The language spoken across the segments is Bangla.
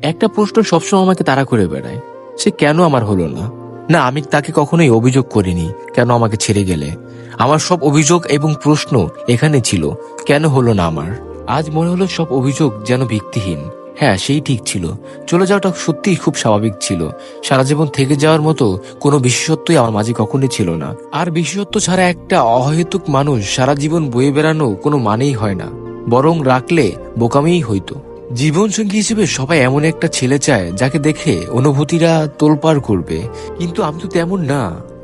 একটা প্রশ্ন সবসময় আমাকে তাড়া করে বেড়ায়, সে কেন আমার হলো না। না, আমি তাকে কখনোই অভিযোগ করিনি কেন আমাকে ছেড়ে গেলে। আমার সব অভিযোগ এবং প্রশ্ন এখানে ছিল, কেন হলো না আমার। আজ মনে হলো সব অভিযোগ যেন ভিত্তিহীন। হ্যাঁ, সেই ঠিক ছিল। চলে যাওয়াটা সত্যিই খুব স্বাভাবিক ছিল। সারা জীবন থেকে যাওয়ার মতো কোনো বিশেষত্বই আমার মাঝে কখনোই ছিল না। আর বিশেষত্ব ছাড়া একটা অহেতুক মানুষ সারা জীবন বয়ে বেড়ানো কোনো মানেই হয় না, বরং রাখলে বোকামিই হইতো। জীবনসঙ্গী হিসেবে সবাই এমন একটা ছেলে চায় যাকে দেখে অনুভূতিরা তোলপাড় করবে, কিন্তু আমি তো তেমন না।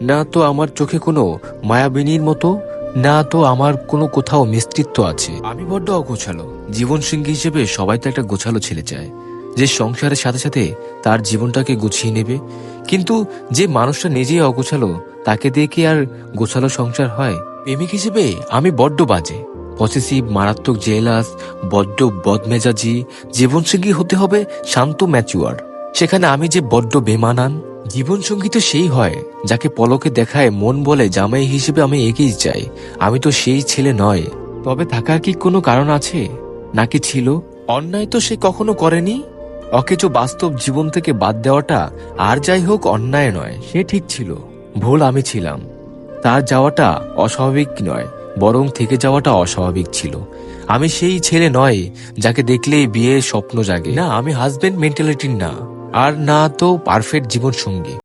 না তো আমার চোখে কোনো মায়াবিনীর মতো, না তো আমার কোনো কোথাও মিষ্টিত্ব আছে। আমি বড্ড অগোছালো। জীবনসঙ্গী হিসেবে সবাই তো একটা গোছালো ছেলে চায়, যে সংসারের সাথে সাথে তার জীবনটাকে গুছিয়ে নেবে। কিন্তু যে মানুষটা নিজেই অগোছালো, তাকে দিয়ে কি আর গোছালো সংসার হয়? প্রেমিক হিসেবে আমি বড্ড বাজে, পসেসিভ, মারাত্মক জেলাস, বড্ড বদমেজাজি। জীবনসঙ্গী হতে হবে শান্ত, ম্যাচিওর। সেখানে আমি যে বড্ড বেমানান। জীবনসঙ্গী তো সেই হয় যাকে পলকে দেখায় মন বলে জামাই হিসেবে আমি এগিয়ে যাই। আমি তো সেই ছেলে নয়। তবে থাকার কি কোনো কারণ আছে, নাকি ছিল? অন্যায় তো সে কখনো করেনি। অকেজো বাস্তব জীবন থেকে বাদ দেওয়াটা আর যাই হোক অন্যায় নয়, সে ঠিক ছিল। ভুল আমি ছিলাম। তার যাওয়াটা অস্বাভাবিক নয়, বরং থেকে যাওয়াটা অস্বাভাবিক ছিল। আমি সেই ছেলে নয় যাকে দেখলেই বিয়ের স্বপ্ন জাগে। না, আমি হাজবেন্ড মেন্টালিটির না, আর না তো পারফেক্ট জীবন সঙ্গী।